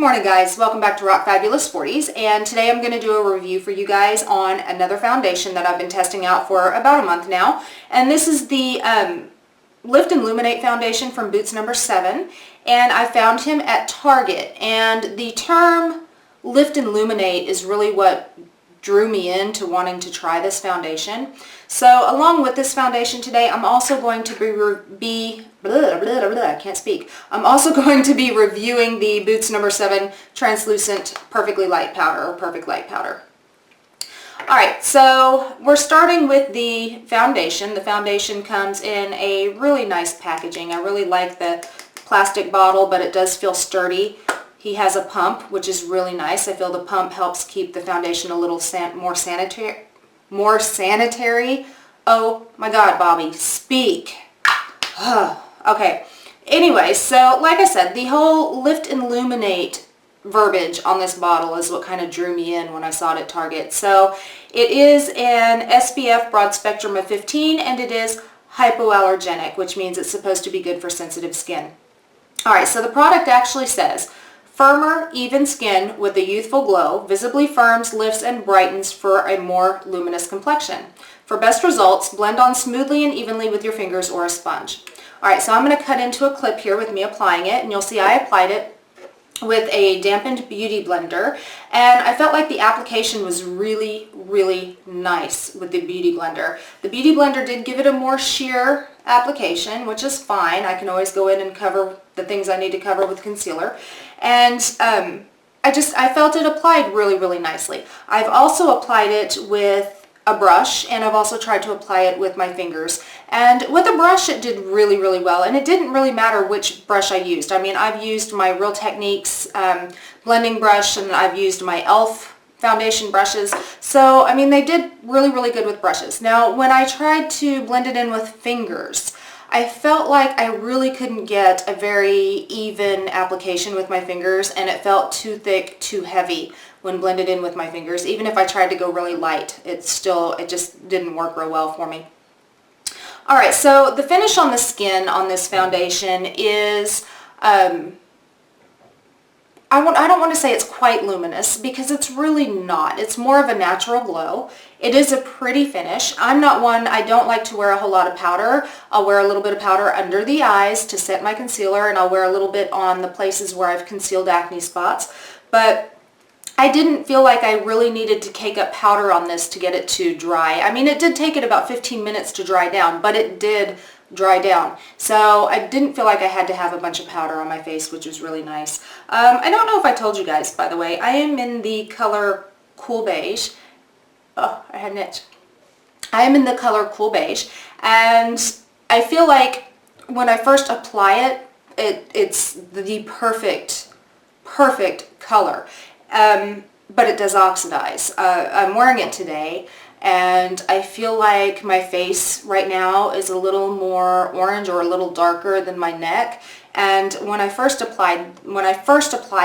Morning guys, welcome back to Rock Fabulous 40s, and today I'm going to do a review for you guys on another foundation that I've been testing out for about a month now, and this is the Lift and Luminate foundation from Boots number 7, and I found him at Target, and the term Lift and Luminate is really what drew me into wanting to try this foundation. So along with this foundation today, I'm also going to I'm also going to be reviewing the Boots number 7 Translucent Perfectly Light Powder, or Perfect Light Powder. Alright, so we're starting with the foundation. The foundation comes in a really nice packaging. I really like the plastic bottle, but it does feel sturdy. He has a pump, which is really nice. I feel the pump helps keep the foundation a little more sanitary. Oh my God, Bobby, speak. Okay. Anyway, so like I said, the whole Lift and Luminate verbiage on this bottle is what kind of drew me in when I saw it at Target. So it is an SPF broad spectrum of 15, and it is hypoallergenic, which means it's supposed to be good for sensitive skin. Alright, so the product actually says, firmer, even skin with a youthful glow, visibly firms, lifts, and brightens for a more luminous complexion. For best results, blend on smoothly and evenly with your fingers or a sponge. Alright, so I'm going to cut into a clip here with me applying it, and you'll see I applied it with a dampened beauty blender, and I felt like the application was really, really nice with the beauty blender. The beauty blender did give it a more sheer application, which is fine. I can always go in and cover the things I need to cover with concealer, and I felt it applied really, really nicely. I've also applied it with a brush, and I've also tried to apply it with my fingers, and with a brush it did really, really well, and it didn't really matter which brush I used. I mean, I've used my Real Techniques blending brush, and I've used my e.l.f. foundation brushes, so I mean they did really, really good with brushes. Now when I tried to blend it in with fingers, I felt like I really couldn't get a very even application with my fingers, and it felt too thick, too heavy when blended in with my fingers. Even if I tried to go really light, it just didn't work real well for me. Alright, so the finish on the skin on this foundation is, I don't want to say it's quite luminous, because it's really not. It's more of a natural glow. It is a pretty finish. I'm not one, I don't like to wear a whole lot of powder. I'll wear a little bit of powder under the eyes to set my concealer, and I'll wear a little bit on the places where I've concealed acne spots. But I didn't feel like I really needed to cake up powder on this to get it to dry. I mean, it did take it about 15 minutes to dry down, but it did dry down. So I didn't feel like I had to have a bunch of powder on my face, which was really nice. I don't know if I told you guys, by the way, I am in the color Cool Beige. Oh, I had an itch. I am in the color Cool Beige, and I feel like when I first apply it, it's the perfect color. But it does oxidize. I'm wearing it today, and I feel like my face right now is a little more orange or a little darker than my neck. And when I first apply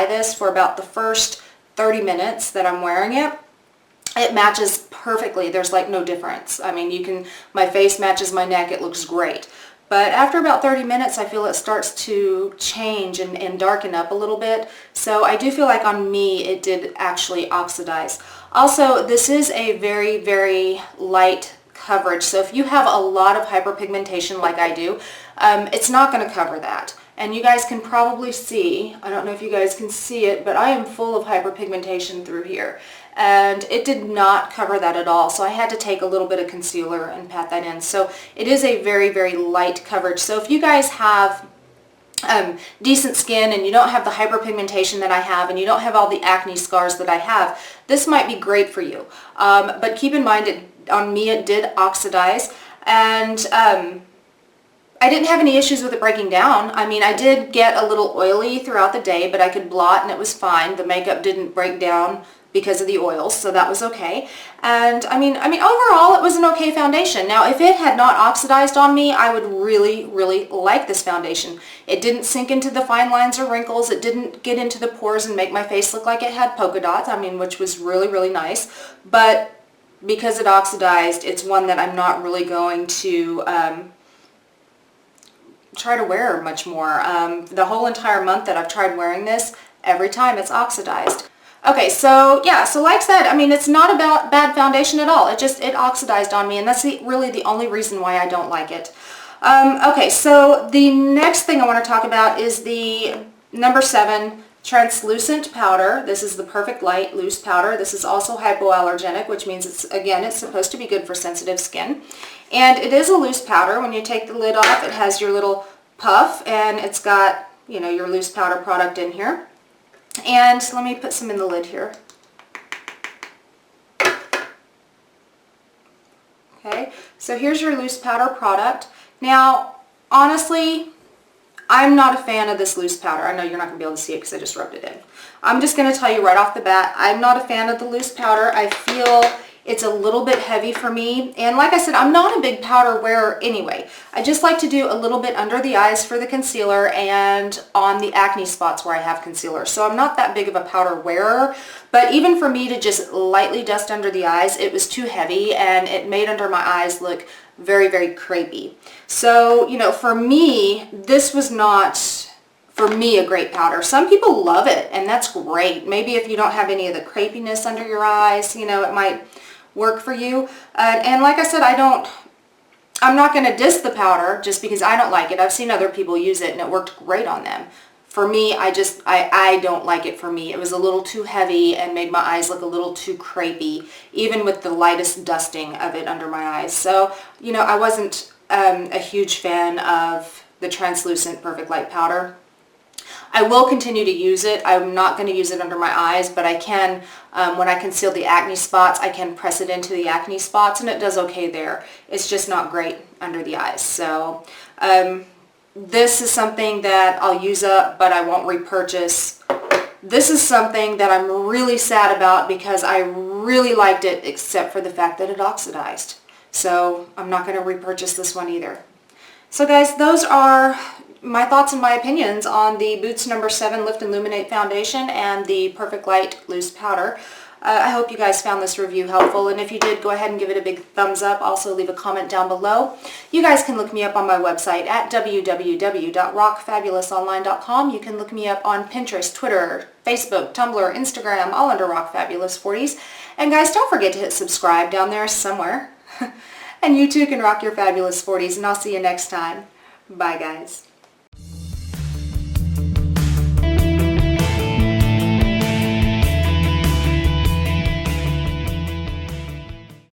this for about the first 30 minutes that I'm wearing it, it matches perfectly. There's like no difference. I mean, my face matches my neck. It looks great. But after about 30 minutes, I feel it starts to change and darken up a little bit. So I do feel like on me, it did actually oxidize. Also, this is a very, very light coverage. So if you have a lot of hyperpigmentation like I do, it's not going to cover that. And you guys can probably see, I don't know if you guys can see it, but I am full of hyperpigmentation through here. And it did not cover that at all. So I had to take a little bit of concealer and pat that in. So it is a very, very light coverage. So if you guys have decent skin and you don't have the hyperpigmentation that I have, and you don't have all the acne scars that I have, this might be great for you. But keep in mind, on me it did oxidize, and I didn't have any issues with it breaking down. I mean, I did get a little oily throughout the day, but I could blot and it was fine. The makeup didn't break down because of the oils, so that was okay. And I mean overall it was an okay foundation. Now if it had not oxidized on me, I would really, really like this foundation. It didn't sink into the fine lines or wrinkles. It didn't get into the pores and make my face look like it had polka dots, I mean, which was really, really nice. But because it oxidized, it's one that I'm not really going to try to wear much more. The whole entire month that I've tried wearing this, every time it's oxidized. Okay, so yeah, so like I said, I mean, it's not about bad foundation at all. It oxidized on me, and that's really the only reason why I don't like it. Okay, so the next thing I want to talk about is the number 7 translucent powder. This is the Perfect Light loose powder. This is also hypoallergenic, which means it's supposed to be good for sensitive skin. And it is a loose powder. When you take the lid off, it has your little puff, and it's got, you know, your loose powder product in here. And let me put some in the lid here. Okay, so here's your loose powder product. Now, honestly, I'm not a fan of this loose powder. I know you're not going to be able to see it because I just rubbed it in. I'm just going to tell you right off the bat, I'm not a fan of the loose powder. I feel it's a little bit heavy for me. And like I said, I'm not a big powder wearer anyway. I just like to do a little bit under the eyes for the concealer and on the acne spots where I have concealer. So I'm not that big of a powder wearer. But even for me to just lightly dust under the eyes, it was too heavy and it made under my eyes look very, very crepey. So, you know, for me, this was not, for me, a great powder. Some people love it, and that's great. Maybe if you don't have any of the crepiness under your eyes, you know, it might work for you. And like I said, I'm not going to diss the powder just because I don't like it. I've seen other people use it, and it worked great on them. For me, I don't like it for me. It was a little too heavy and made my eyes look a little too crepey, even with the lightest dusting of it under my eyes. So, you know, I wasn't a huge fan of the translucent Perfect Light powder. I will continue to use it. I'm not going to use it under my eyes, but I can, when I conceal the acne spots, I can press it into the acne spots, and it does okay there. It's just not great under the eyes. So, this is something that I'll use up, but I won't repurchase. This is something that I'm really sad about because I really liked it, except for the fact that it oxidized. So I'm not going to repurchase this one either. So guys, those are my thoughts and my opinions on the Boots number 7 Lift and Luminate Foundation and the Perfect Light Loose Powder. I hope you guys found this review helpful, and if you did, go ahead and give it a big thumbs up. Also, leave a comment down below. You guys can look me up on my website at www.rockfabulous.online.com. You can look me up on Pinterest, Twitter, Facebook, Tumblr, Instagram, all under RockFabulous40s. And guys, don't forget to hit subscribe down there somewhere. And you too can rock your fabulous 40s, and I'll see you next time. Bye, guys.